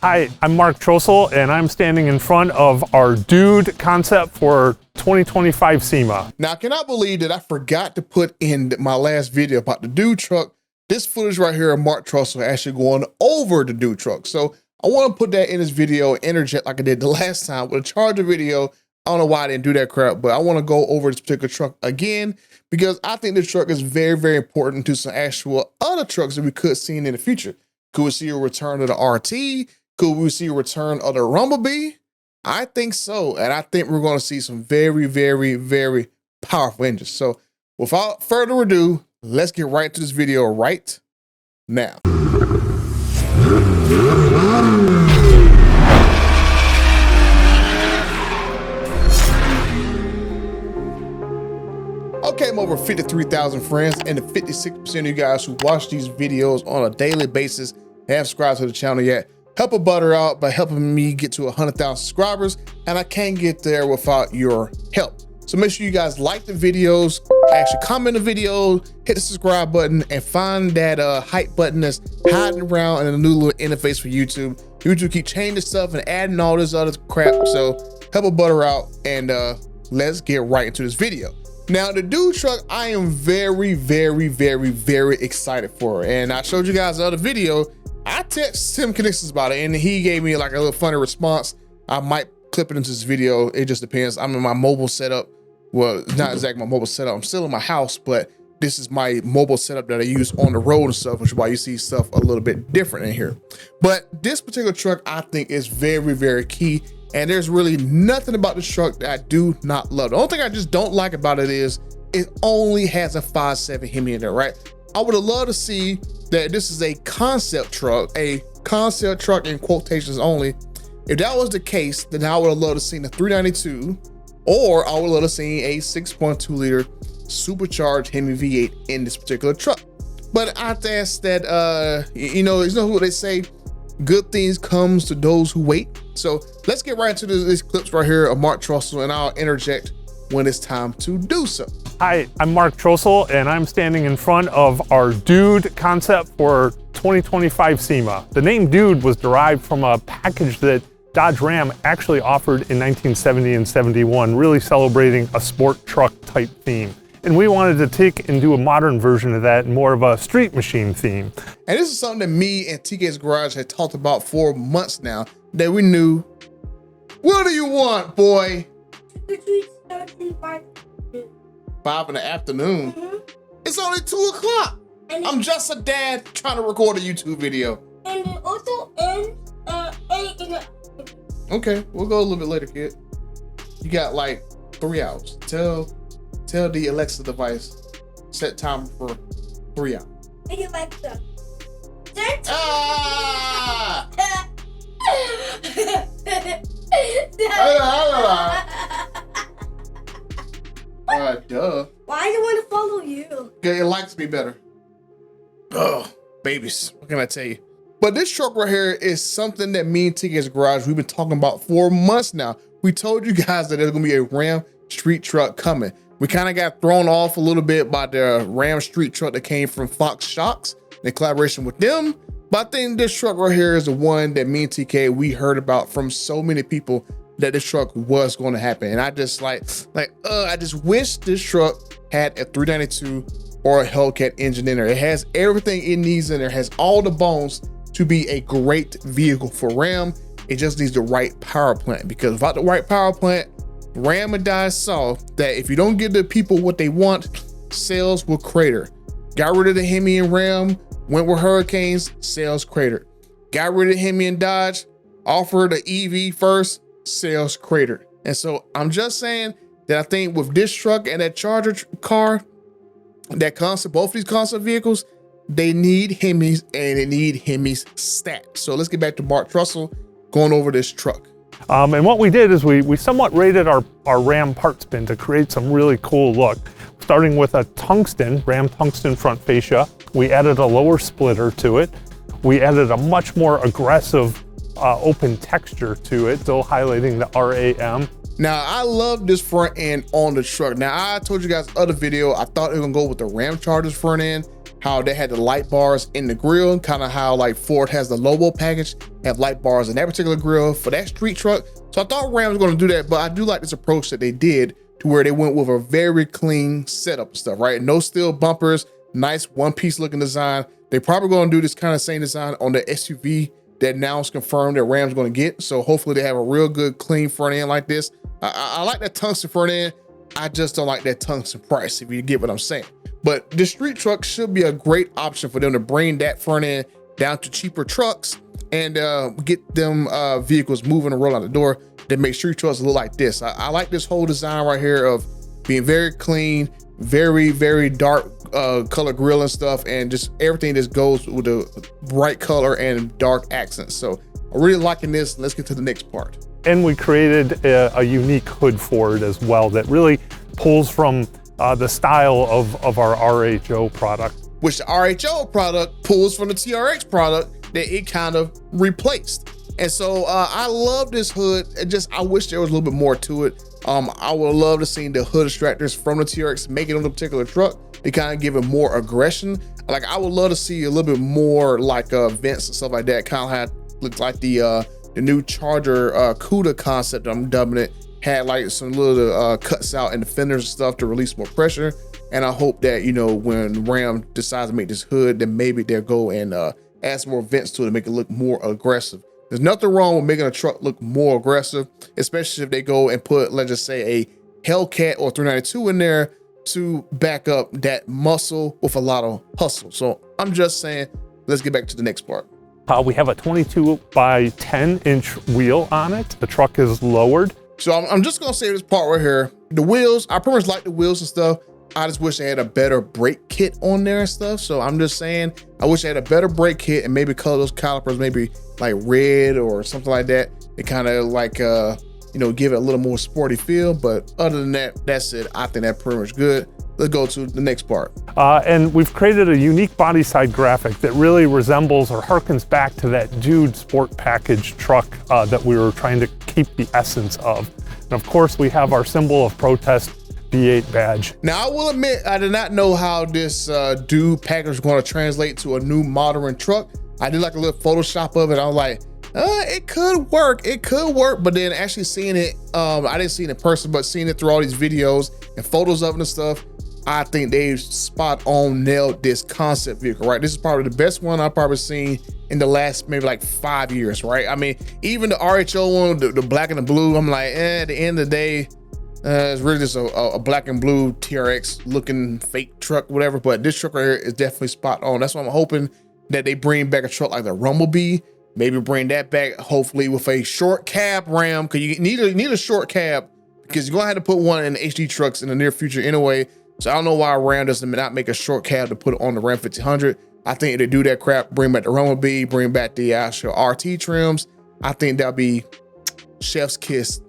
Hi, I'm Mark Trostle, and I'm standing in front of our Dude concept for 2025 SEMA. Now, I cannot believe that I forgot to put in my last video about the Dude truck. This footage right here of Mark Trostle actually going over the Dude truck. So I want to put that in this video and interject like I did the last time with a Charger video. I don't know why I didn't do that crap, but I want to go over this particular truck again because I think this truck is very, very important to some actual other trucks that we could see in the future. Could we see a return of the RT? Could we see a return of the Rumblebee? I think so. And I think we're going to see some very, very, very powerful engines. So without further ado, let's get right to this video right now. Okay, I'm over 53,000 friends, and the 56% of you guys who watch these videos on a daily basis haven't subscribed to the channel yet. Help a butter out by helping me get to 100,000 subscribers, and I can't get there without your help. So make sure you guys like the videos, actually comment the video, hit the subscribe button, and find that hype button that's hiding around in a new little interface for YouTube. YouTube keep changing stuff and adding all this other crap, so help a butter out, and let's get right into this video. Now, the Dude truck, I am very, very, very, very excited for, and I showed you guys the other video. I texted Tim Connixons about it, and he gave me like a little funny response. I might clip it into this video. It just depends. I'm in my mobile setup. Well, not exactly my mobile setup. I'm still in my house, but this is my mobile setup that I use on the road and stuff, which is why you see stuff a little bit different in here. But this particular truck, I think, is very, very key. And there's really nothing about this truck that I do not love. The only thing I just don't like about it is it only has a 5.7 Hemi in there, right? I would have loved to see that this is a concept truck in quotations only. If that was the case, then I would have loved to see the 392, or I would love to see a 6.2 liter supercharged Hemi V8 in this particular truck. But I have to ask that, you know what they say, good things comes to those who wait. So let's get right into these clips right here of Mark Trostle, and I'll interject when it's time to do so. Hi, I'm Mark Trostle, and I'm standing in front of our Dude concept for 2025 SEMA. The name Dude was derived from a package that Dodge Ram actually offered in 1970 and 71, really celebrating a sport truck type theme. And we wanted to take and do a modern version of that, more of a street machine theme. And this is something that me and TK's Garage had talked about for months now, that we knew. What do you want, boy? 5 in the afternoon. It's only 2 o'clock. I'm just a dad trying to record a YouTube video. And it also ends 8 in the... Okay, we'll go a little bit later, kid. You got like 3 hours. Tell the Alexa device, set timer for 3 hours. Hey, Alexa. Ah! Duh. Why do I want to follow you? It likes me better. Oh, babies, what can I tell you? But this truck right here is something that me and TK's Garage, we've been talking about for months now. We told you guys that there's gonna be a Ram street truck coming. We kind of got thrown off a little bit by the Ram street truck that came from Fox Shocks in collaboration with them. But I think this truck right here is the one that me and TK, we heard about from so many people that this truck was going to happen. And I just I just wish this truck had a 392 or a Hellcat engine in there. It has everything it needs in there. It has all the bones to be a great vehicle for Ram. It just needs the right power plant, because without the right power plant, Ram and Dodge saw that if you don't give the people what they want, sales will crater. Got rid of the Hemi and Ram, went with Hurricanes, sales cratered. Got rid of Hemi and Dodge, offered the EV first, sales cratered. And so I'm just saying that I think with this truck and that Charger car, that concept, both these concept vehicles, they need Hemis, and they need Hemis stacked. So let's get back to Mark Trostle going over this truck. And what we did is we somewhat rated our Ram parts bin to create some really cool look. Starting with a Ram tungsten front fascia. We added a lower splitter to it. We added a much more aggressive open texture to it, still highlighting the RAM. Now, I love this front end on the truck. Now, I told you guys other video, I thought it was gonna go with the Ram Charger's front end. how they had the light bars in the grill, kind of how like Ford has the Lobo package, have light bars in that particular grill for that street truck. So I thought Ram was going to do that, but I do like this approach that they did to where they went with a very clean setup and stuff, right? No steel bumpers, nice one-piece looking design. They probably going to do this kind of same design on the SUV that now is confirmed that Ram's going to get. So hopefully they have a real good clean front end like this. I like that tungsten front end. I just don't like that tungsten price, if you get what I'm saying. But the street truck should be a great option for them to bring that front end down to cheaper trucks and get them vehicles moving and rolling out the door that make street trucks look like this. I like this whole design right here of being very clean, very dark color grill and stuff, and just everything just goes with a bright color and dark accents. So I'm really liking this. Let's get to the next part. And we created a unique hood for it as well that really pulls from the style of our RHO product. Which the RHO product pulls from the TRX product that it kind of replaced. And so I love this hood. I wish there was a little bit more to it. I would love to see the hood extractors from the TRX make it on the particular truck to kind of give it more aggression. Like I would love to see a little bit more like vents and stuff like that. Kind of had looked like the new Charger CUDA concept, I'm dubbing it, had like some little cuts out in the fenders and stuff to release more pressure. And I hope that, you know, when Ram decides to make this hood, then maybe they'll go and add some more vents to it to make it look more aggressive. There's nothing wrong with making a truck look more aggressive, especially if they go and put, let's just say, a Hellcat or 392 in there to back up that muscle with a lot of hustle. So I'm just saying, let's get back to the next part. We have a 22 by 10 inch wheel on it. The truck is lowered. So I'm just gonna say this part right here. The wheels, I pretty much like the wheels and stuff. I just wish they had a better brake kit on there and stuff. So I'm just saying, I wish they had a better brake kit and maybe color those calipers maybe like red or something like that. It kind of like, you know, give it a little more sporty feel. But other than that, that's it. I think that's pretty much good. Let's go to the next part. And we've created a unique body side graphic that really resembles or harkens back to that Dude Sport Package truck that we were trying to keep the essence of. And of course, we have our symbol of protest V8 badge. Now, I will admit, I did not know how this Dude package was going to translate to a new modern truck. I did like a little Photoshop of it. I was like, it could work. It could work. But then actually seeing it, I didn't see it in person, but seeing it through all these videos and photos of it and stuff, I think they spot on nailed this concept vehicle, right? This is probably the best one I've probably seen in the last maybe like 5 years, right? I mean, even the RHO one, the black and the blue, I'm like, at the end of the day, it's really just a black and blue TRX looking fake truck, whatever. But this truck right here is definitely spot on. That's why I'm hoping that they bring back a truck like the Rumblebee, maybe bring that back, hopefully with a short cab Ram, because you need a short cab, because you're gonna have to put one in the HD trucks in the near future anyway. So I don't know why Ram does not make a short cab to put it on the Ram 1500. I think if they do that crap, bring back the Rumblebee, bring back the actual RT trims, I think that'll be chef's kiss,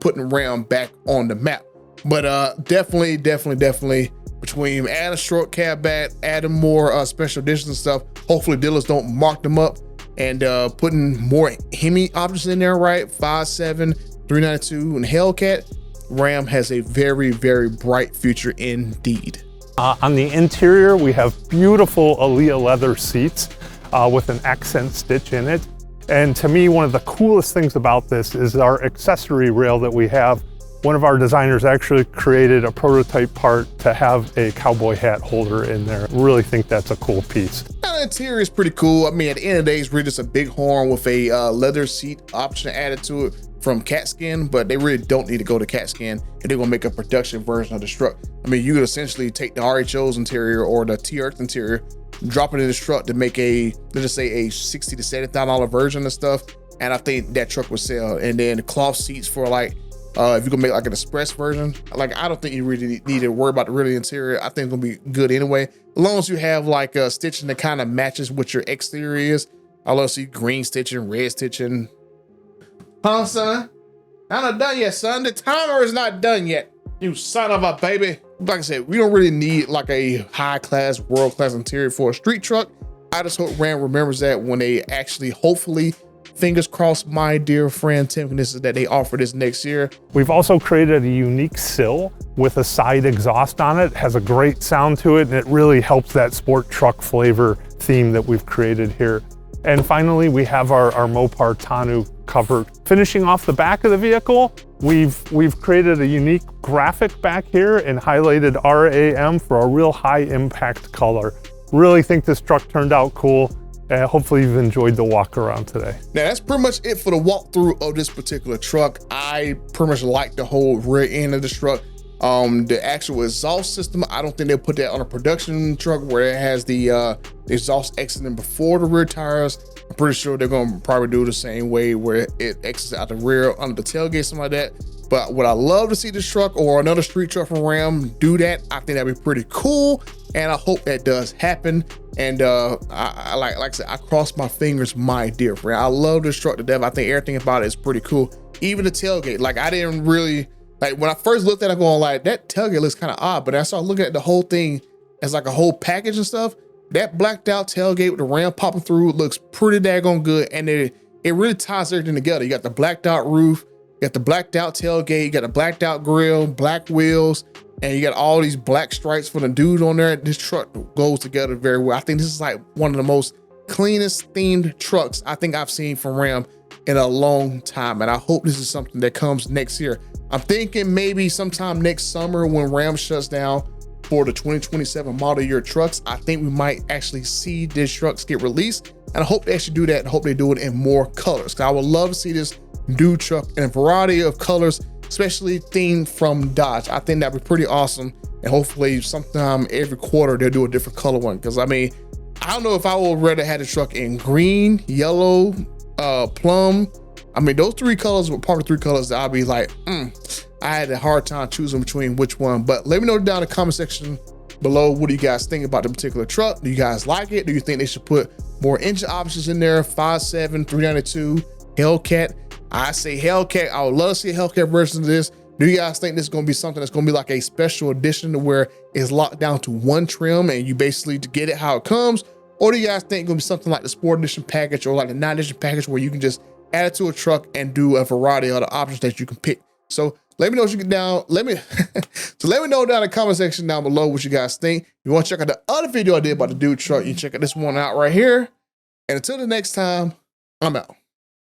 putting Ram back on the map. But definitely between adding a short cab back, adding more special editions and stuff, hopefully dealers don't mark them up, and putting more Hemi options in there, right? 5.7, 392, and Hellcat. Ram has a very bright future indeed. On the interior, we have beautiful Aaliyah leather seats with an accent stitch in it. And to me, one of the coolest things about this is our accessory rail that we have. One of our designers actually created a prototype part to have a cowboy hat holder in there. Really think that's a cool piece. Now, the interior is pretty cool. I mean, at the end of the day, it's really just a big horn with a leather seat option added to it from cat skin, but they really don't need to go to cat skin if they're gonna make a production version of the truck. I mean, you could essentially take the RHO's interior or the TRX interior, drop it in this truck to make a, let's just say, a $60,000 to $70,000 version of stuff, and I think that truck would sell. And then the cloth seats for like, if you're gonna make like an express version, like I don't think you really need to worry about the really interior. I think it's gonna be good anyway, as long as you have like a stitching that kind of matches what your exterior is. I love to see green stitching, red stitching. Huh, son? I'm not done yet, son. The timer is not done yet. You son of a baby. Like I said, we don't really need like a high-class, world-class interior for a street truck. I just hope Ram remembers that when they actually hopefully Fingers crossed, my dear friend Tim, this is that they offer this next year. We've also created a unique sill with a side exhaust on it. It has a great sound to it, and it really helps that sport truck flavor theme that we've created here. And finally, we have our Mopar tonneau cover. Finishing off the back of the vehicle, we've created a unique graphic back here and highlighted RAM for a real high impact color. Really think this truck turned out cool. Hopefully you've enjoyed the walk around today. Now that's pretty much it for the walkthrough of this particular truck. I pretty much like the whole rear end of this truck. The actual exhaust system, I don't think they'll put that on a production truck where it has the exhaust exiting before the rear tires. I'm pretty sure they're gonna probably do the same way where it exits out the rear under the tailgate, something like that. But would I love to see this truck or another street truck from Ram do that? I think that'd be pretty cool, and I hope that does happen. And like I said, I cross my fingers, my dear friend. I love this truck to death. I think everything about it is pretty cool. Even the tailgate, like I didn't really, like when I first looked at it going like, that tailgate looks kind of odd, but I started looking at the whole thing as like a whole package and stuff. That blacked out tailgate with the Ram popping through looks pretty daggone good. And it really ties everything together. You got the blacked out roof, you got the blacked out tailgate, you got the blacked out grill, black wheels, and you got all these black stripes for the dude on there. This truck goes together very well. I think this is like one of the most cleanest themed trucks I think I've seen from Ram in a long time. And I hope this is something that comes next year. I'm thinking maybe sometime next summer when Ram shuts down for the 2027 model year trucks, I think we might actually see these trucks get released. And I hope they actually do that, and hope they do it in more colors. Cause I would love to see this dude truck in a variety of colors, especially themed from Dodge. I think that'd be pretty awesome. And hopefully sometime every quarter they'll do a different color one. Cause I mean, I don't know if I would rather have the truck in green, yellow, plum. I mean, those three colors were part of three colors that I'd be like, I had a hard time choosing between which one. But let me know down in the comment section below, what do you guys think about the particular truck? Do you guys like it? Do you think they should put more engine options in there? 5.7, 392, Hellcat. I say Hellcat. I would love to see a Hellcat version of this. Do you guys think this is going to be something that's going to be like a special edition to where it's locked down to one trim and you basically get it how it comes? Or do you guys think it's going to be something like the Sport Edition package or like the 9 Edition package where you can just add it to a truck and do a variety of other options that you can pick? So let me know what you get down. Let me know down in the comment section down below what you guys think. If you want to check out the other video I did about the dude truck, you can check out this one out right here. And until the next time, I'm out.